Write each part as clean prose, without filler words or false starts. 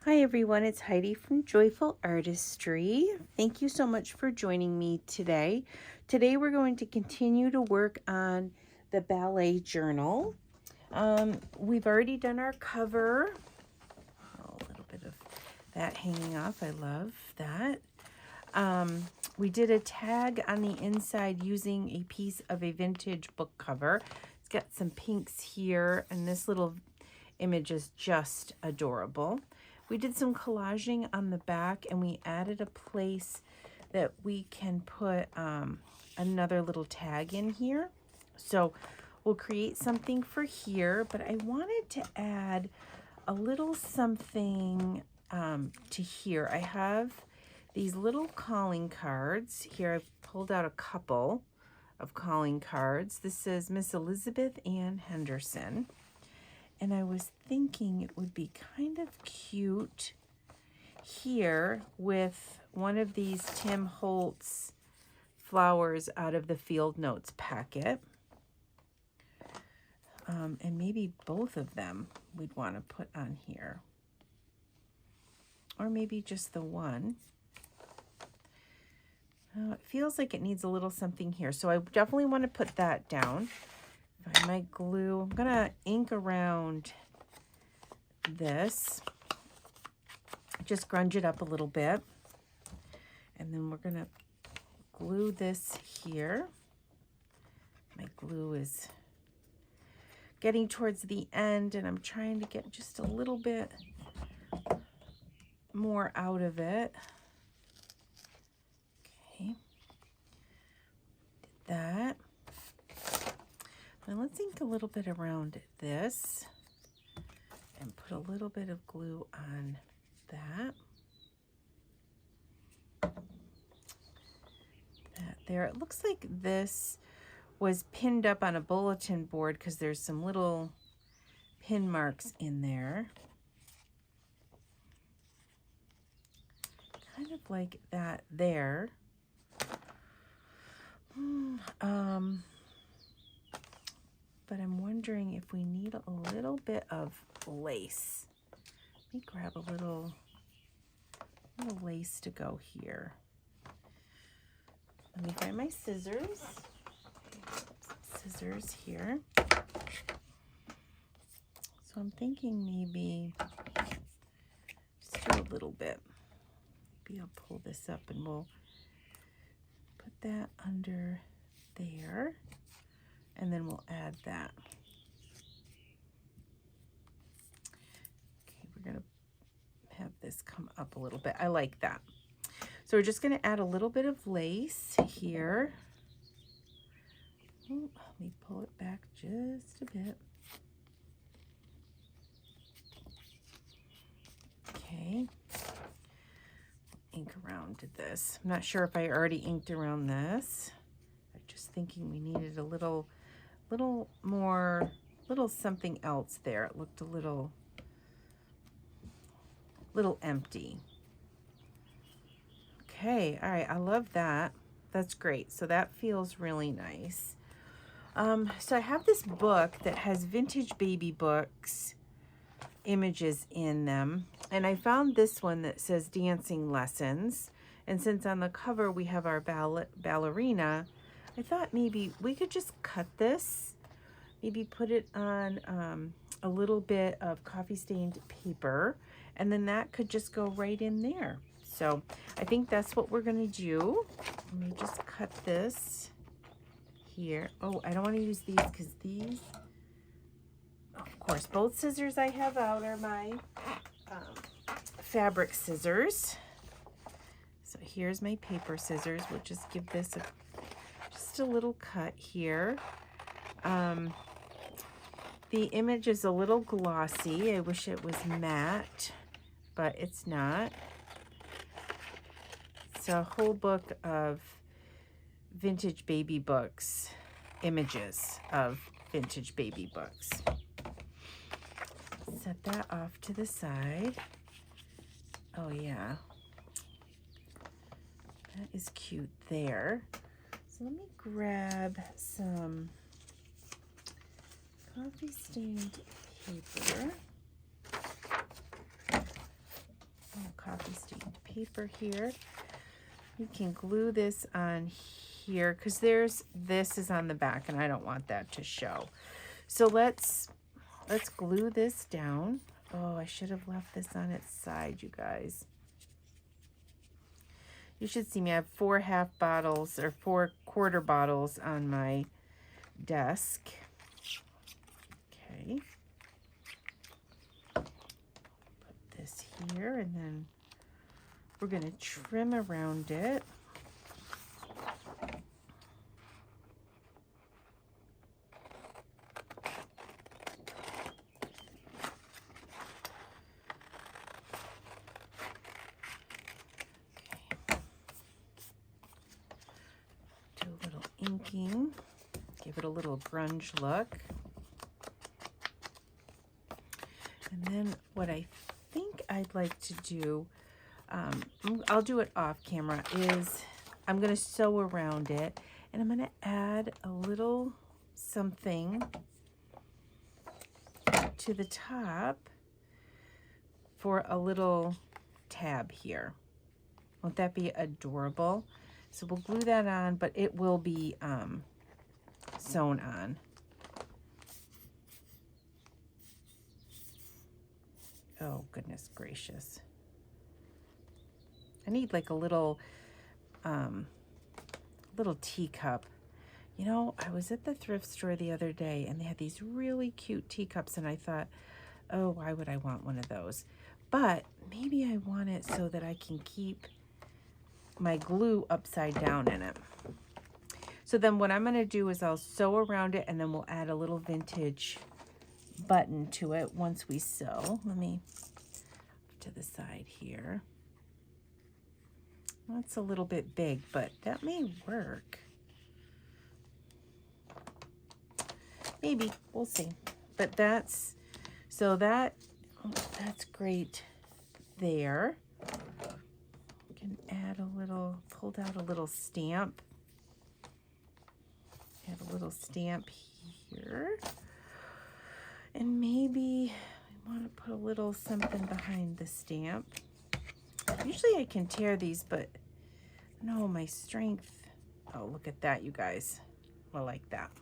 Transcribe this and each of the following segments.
Hi everyone, it's Heidi from Joyful Artistry. Thank you so much for joining me today. Today we're going to continue to work on the ballet journal. We've already done our cover. Oh, a little bit of that hanging off. I love that. We did a tag on the inside using a piece of a vintage book cover. It's got some pinks here, and this little image is just adorable. We did some collaging on the back, and we added a place that we can put another little tag in here. So we'll create something for here, but I wanted to add a little something to here. I have these little calling cards. Here I've pulled out a couple of calling cards. This says Miss Elizabeth Ann Henderson. And I was thinking it would be kind of cute here with one of these Tim Holtz flowers out of the Field Notes packet. And maybe both of them we'd want to put on here. Or maybe just the one. It feels like it needs a little something here. So I definitely want to put that down. Find my glue. I'm going to ink around this. Just grunge it up a little bit. And then we're going to glue this here. My glue is getting towards the end, and I'm trying to get just a little bit more out of it. Okay. Did that. And let's ink a little bit around this and put a little bit of glue on that. That there. It looks like this was pinned up on a bulletin board because there's some little pin marks in there. Kind of like that there. But I'm wondering if we need a little bit of lace. Let me grab a little lace to go here. Let me find my scissors. Scissors here. So I'm thinking maybe just do a little bit. Maybe I'll pull this up and we'll put that under there. And then we'll add that. Okay, we're gonna have this come up a little bit. I like that. So we're just gonna add a little bit of lace here. Oh, let me pull it back just a bit. Okay. Ink around this. I'm not sure if I already inked around this. I'm just thinking we needed a little more, something else there. It looked a little empty. Okay, all right, I love that. That's great. So that feels really nice. So I have this book that has vintage baby books images in them, and I found this one that says dancing lessons. And since on the cover we have our ballerina, I thought maybe we could just cut this, maybe put it on a little bit of coffee stained paper, and then that could just go right in there. So I think that's what we're gonna do. Let me just cut this here. Oh, I don't want to use these because these, of course, both scissors I have out are my fabric scissors. So here's my paper scissors. We'll just give this just a little cut here. The image is a little glossy. I wish it was matte, but it's not. It's a whole book of vintage baby books, images of vintage baby books. Set that off to the side. Oh yeah, that is cute there. So let me grab some coffee stained paper. stained paper here. We can glue this on here because this is on the back and I don't want that to show. So let's glue this down. Oh, I should have left this on its side, you guys. You should see me. I have 4 half bottles or 4 quarter bottles on my desk. Okay. Put this here, and then we're going to trim around it. Inking, give it a little grunge look. And then what I think I'd like to do, I'll do it off camera, is I'm going to sew around it and I'm going to add a little something to the top for a little tab here. Won't that be adorable? So we'll glue that on, but it will be sewn on. Oh, goodness gracious. I need like a little teacup. You know, I was at the thrift store the other day and they had these really cute teacups and I thought, oh, why would I want one of those? But maybe I want it so that I can keep my glue upside down in it. So then what I'm going to do is I'll sew around it and then we'll add a little vintage button to it once we sew. Let me to the side here. That's a little bit big, but that may work. Maybe, we'll see. But that's great there. Can add a little, pulled out a little stamp. Add a little stamp here. And maybe I want to put a little something behind the stamp. Usually I can tear these, but no, my strength. Oh, look at that, you guys. I like that.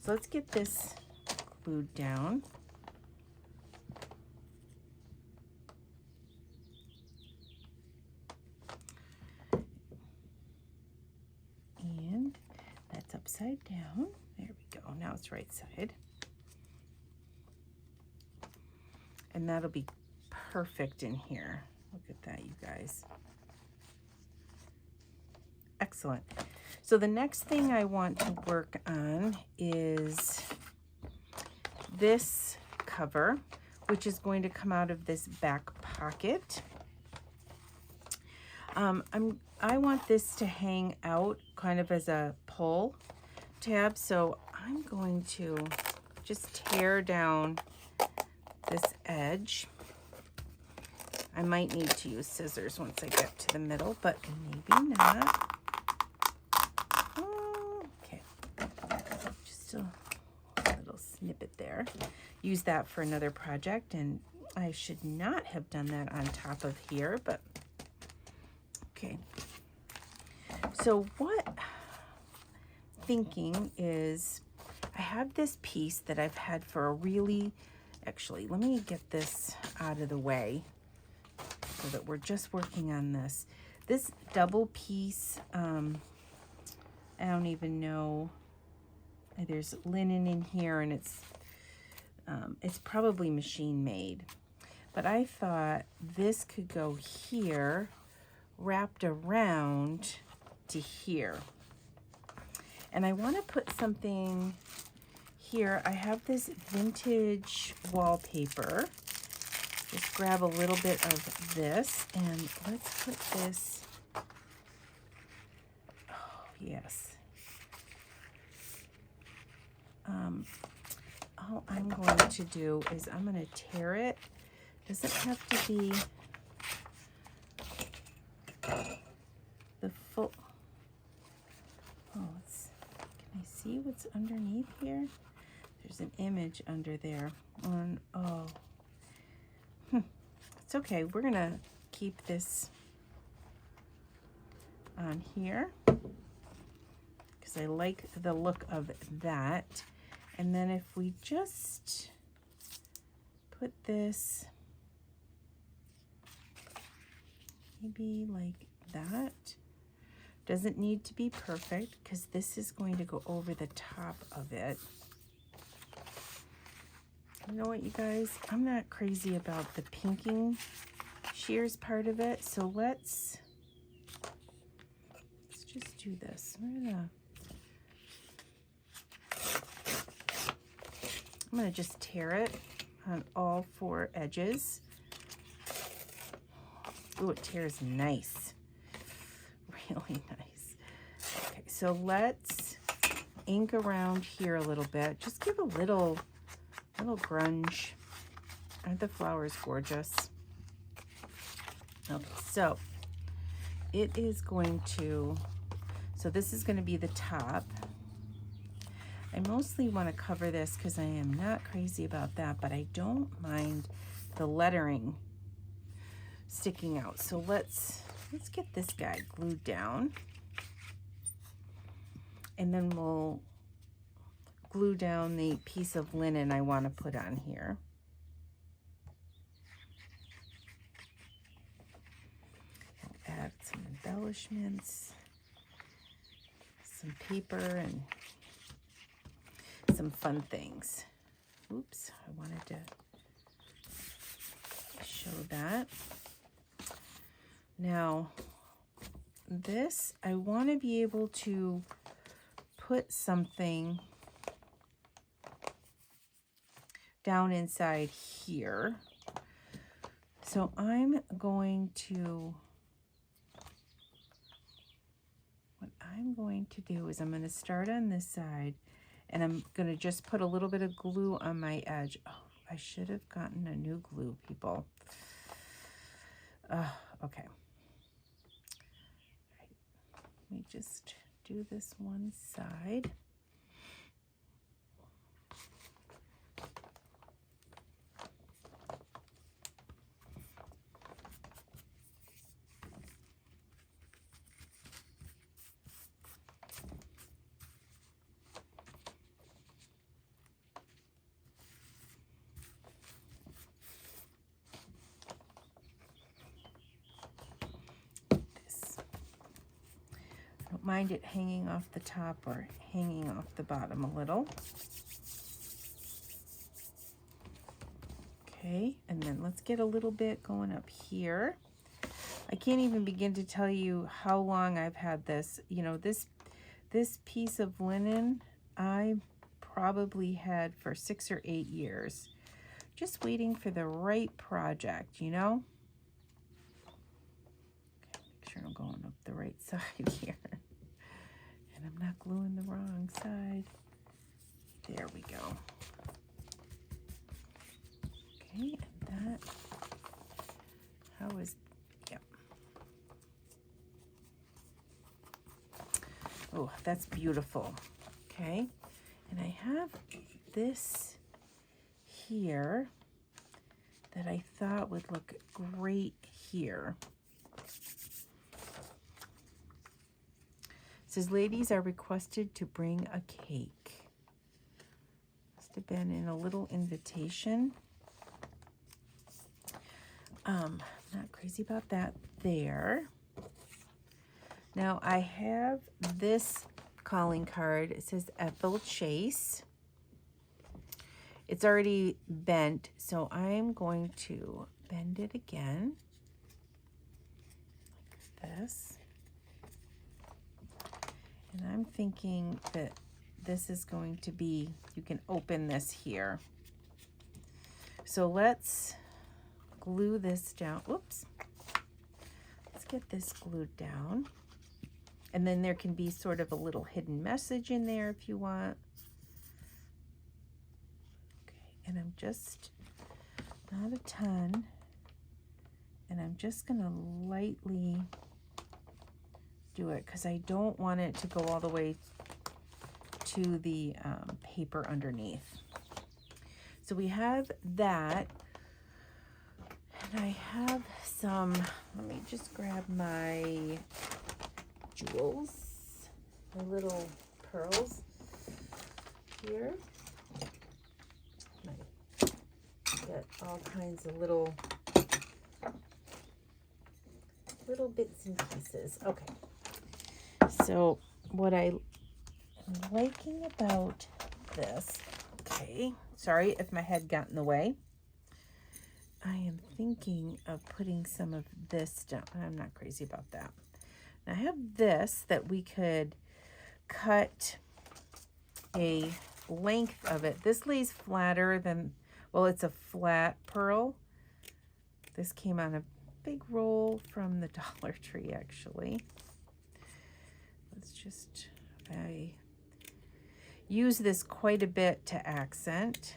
So let's get this glued down. And that's upside down. There we go. Now it's right side. And that'll be perfect in here. Look at that, you guys. Excellent. So the next thing I want to work on is this cover, which is going to come out of this back pocket. I want this to hang out kind of as a pull tab, so I'm going to just tear down this edge. I might need to use scissors once I get to the middle, but maybe not. Okay, just a little snippet there. Use that for another project, and I should not have done that on top of here, but okay. So what I'm thinking is I have this piece that I've had for a really, actually, let me get this out of the way so that we're just working on this. This double piece, I don't even know, there's linen in here and it's probably machine made. But I thought this could go here, wrapped around to here. And I want to put something here. I have this vintage wallpaper. Just grab a little bit of this and let's put this, oh yes. All I'm going to do is I'm going to tear it. Does it have to be the full, oh, can I see what's underneath here? There's an image under there on, oh, it's okay. We're gonna keep this on here because I like the look of that. And then if we just put this maybe like that. Doesn't need to be perfect because this is going to go over the top of it. You know what, you guys? I'm not crazy about the pinking shears part of it, so let's just do this. I'm gonna just tear it on all 4 edges. Ooh, it tears nice. Really nice. Okay, so let's ink around here a little bit. Just give a little grunge. Aren't the flowers gorgeous? Okay, so it is going to, so this is going to be the top. I mostly want to cover this because I am not crazy about that, but I don't mind the lettering sticking out. So let's get this guy glued down, and then we'll glue down the piece of linen I want to put on here. I'll add some embellishments, some paper, and some fun things. Oops, I wanted to show that. Now, this, I want to be able to put something down inside here. So I'm going to, what I'm going to do is I'm going to start on this side, and I'm going to just put a little bit of glue on my edge. Oh, I should have gotten a new glue, people. Okay. Let me just do this one side. Mind it hanging off the top or hanging off the bottom a little. Okay, and then let's get a little bit going up here. I can't even begin to tell you how long I've had this. You know, this piece of linen I probably had for 6 or 8 years. Just waiting for the right project, you know? Okay, make sure I'm going up the right side here. And I'm not gluing the wrong side. There we go. Okay, and that, how is, yep. Oh, that's beautiful. Okay, and I have this here that I thought would look great here. It says, ladies are requested to bring a cake. Must have been in a little invitation. Not crazy about that there. Now I have this calling card. It says Ethel Chase. It's already bent, so I'm going to bend it again like this. And I'm thinking that this is going to be, you can open this here. So let's glue this down. Oops. Let's get this glued down. And then there can be sort of a little hidden message in there if you want. Okay, and I'm just, not a ton, and I'm just gonna lightly do it because I don't want it to go all the way to the paper underneath. So we have that. And And I have some, let me just grab my jewels, my little pearls here. I got all kinds of little bits and pieces. Okay. So what I'm liking about this, okay, sorry if my head got in the way. I am thinking of putting some of this down. I'm not crazy about that. Now I have this that we could cut a length of it. This lays flatter than, well, it's a flat pearl. This came on a big roll from the Dollar Tree, actually. Let's just, I use this quite a bit to accent.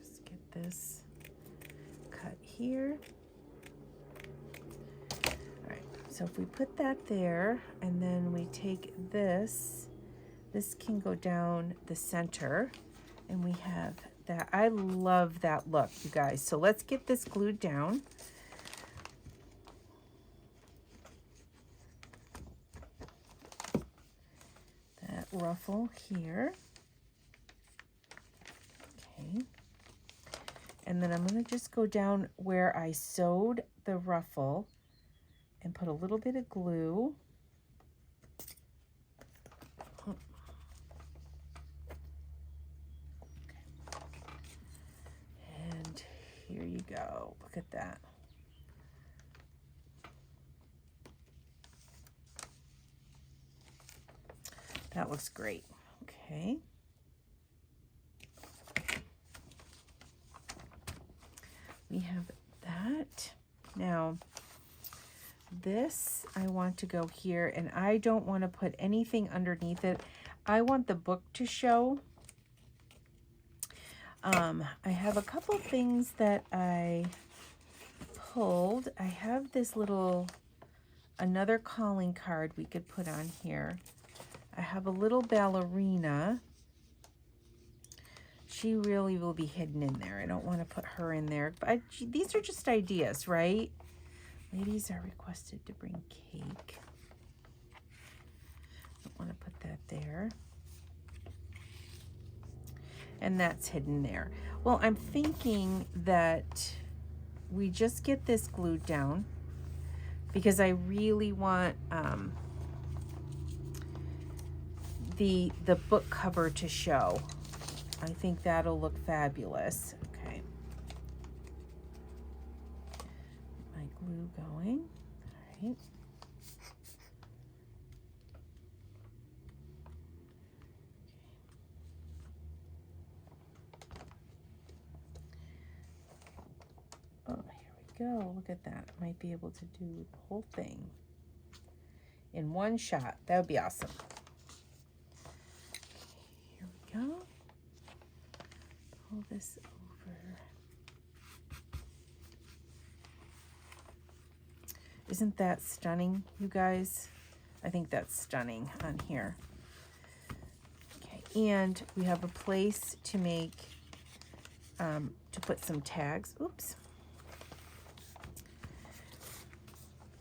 Just get this cut here. All right, so if we put that there, and then we take this can go down the center, and we have that. I love that look, you guys. So let's get this glued down. That ruffle here. Okay. And then I'm going to just go down where I sewed the ruffle and put a little bit of glue. And here you go. Look at that. That looks great. Okay. We have that. Now, this I want to go here, and I don't want to put anything underneath it. I want the book to show. I have a couple things that I pulled. I have this little, another calling card we could put on here. I have a little ballerina. She really will be hidden in there. I don't want to put her in there. But these are just ideas, right? Ladies are requested to bring cake. Don't want to put that there. And that's hidden there. Well, I'm thinking that we just get this glued down because I really want the book cover to show. I think that'll look fabulous. Okay. My glue going. All right. Oh, here we go. Look at that. Might be able to do the whole thing in one shot. That would be awesome. Here we go. Pull this over. Isn't that stunning, you guys? I think that's stunning on here. Okay, and we have a place to make, to put some tags. Oops.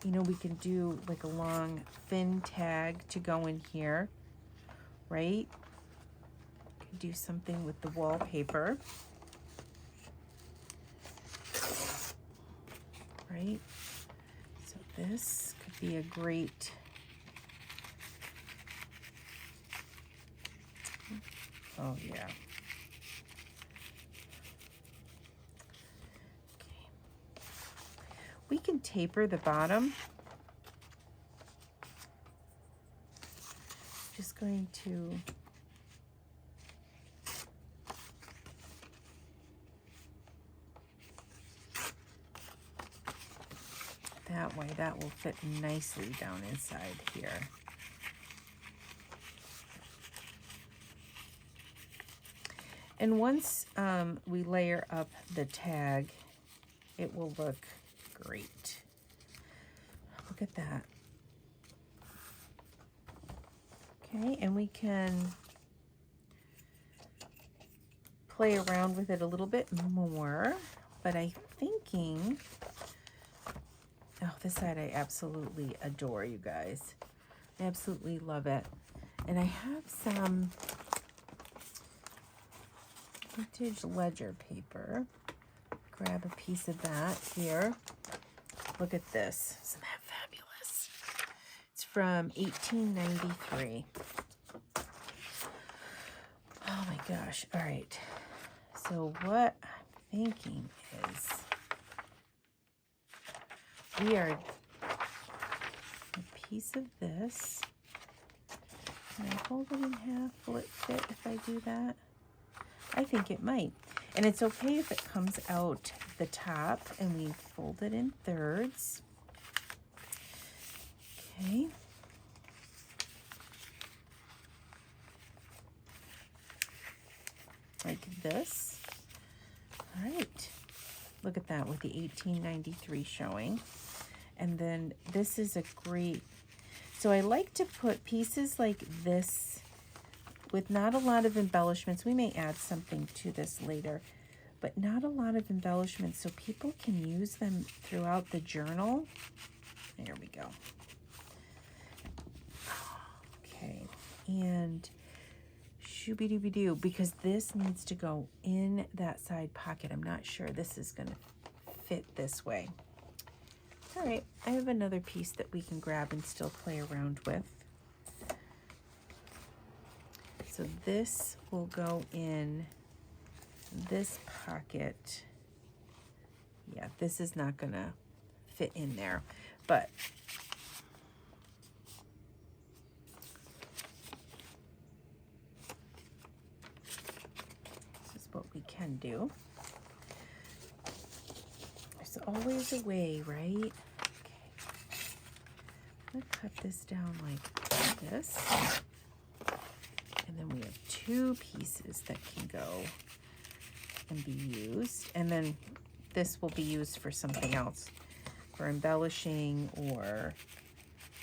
You know, we can do like a long thin tag to go in here, right? Do something with the wallpaper, right? So this could be a great, oh yeah. Okay. We can taper the bottom. Just going to that way, that will fit nicely down inside here. And once we layer up the tag, it will look great. Look at that. Okay, and we can play around with it a little bit more. but I'm thinking, oh, this side I absolutely adore, you guys. I absolutely love it. And I have some vintage ledger paper. Grab a piece of that here. Look at this. Isn't that fabulous? It's from 1893. Oh my gosh. All right. So what I'm thinking is we are a piece of this. Can I fold it in half? Will it fit if I do that? I think it might. And it's okay if it comes out the top and we fold it in thirds. Okay. Like this. All right. Look at that with the 1893 showing. And then this is a great, so I like to put pieces like this with not a lot of embellishments. We may add something to this later, but not a lot of embellishments so people can use them throughout the journal. There we go. Okay, and shooby-dooby-doo, because this needs to go in that side pocket. I'm not sure this is gonna fit this way. All right, I have another piece that we can grab and still play around with. So this will go in this pocket. Yeah, this is not gonna fit in there, but this is what we can do. There's always a way, right? Okay. I'm gonna cut this down like this. And then we have two pieces that can go and be used. And then this will be used for something else, for embellishing or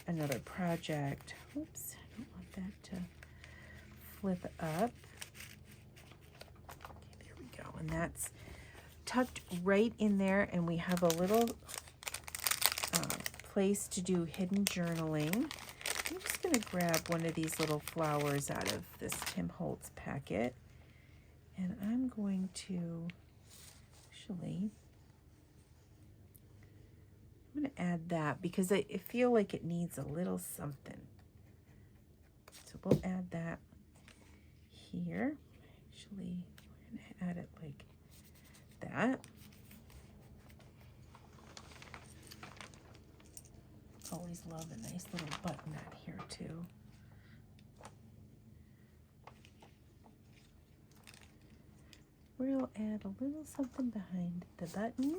another project. Oops, I don't want that to flip up. Okay, there we go. And that's tucked right in there. And we have a little place to do hidden journaling. I'm just going to grab one of these little flowers out of this Tim Holtz packet. And I'm going to, actually, I'm going to add that because I feel like it needs a little something. So we'll add that here. Actually, we're going to add it like that. Always love a nice little buttonette here too. We'll add a little something behind the button.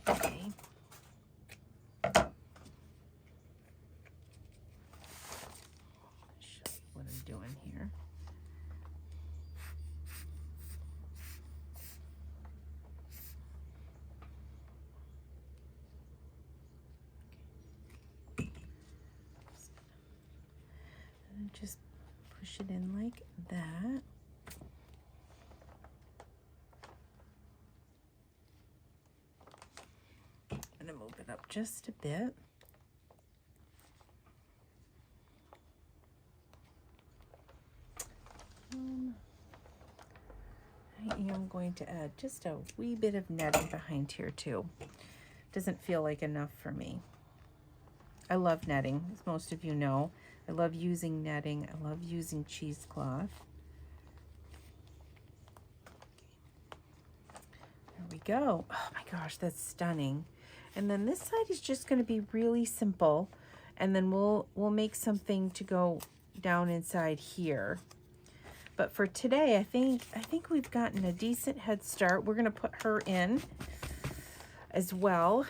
Okay. Show you what I'm doing here. Just push it in like that. I'm gonna move it up just a bit. I am going to add just a wee bit of netting behind here too. Doesn't feel like enough for me. I love netting, as most of you know. I love using netting. I love using cheesecloth. There we go. Oh my gosh, that's stunning. And then this side is just going to be really simple. And then we'll make something to go down inside here. But for today, I think we've gotten a decent head start. We're going to put her in as well.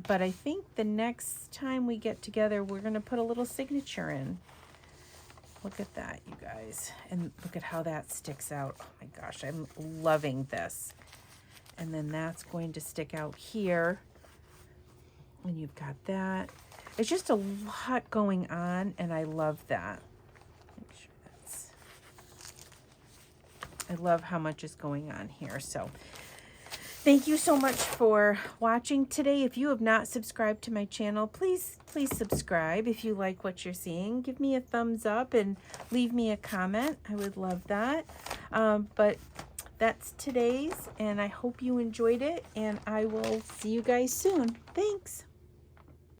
But I think the next time we get together, we're going to put a little signature in. Look at that, you guys. And look at how that sticks out. Oh my gosh, I'm loving this. And then that's going to stick out here. And you've got that. It's just a lot going on, and I love that. Make sure that's I love how much is going on here. So thank you so much for watching today. If you have not subscribed to my channel, please subscribe. If you like what you're seeing, give me a thumbs up and leave me a comment. I would love that. But that's today's, and I hope you enjoyed it, and I will see you guys soon. Thanks.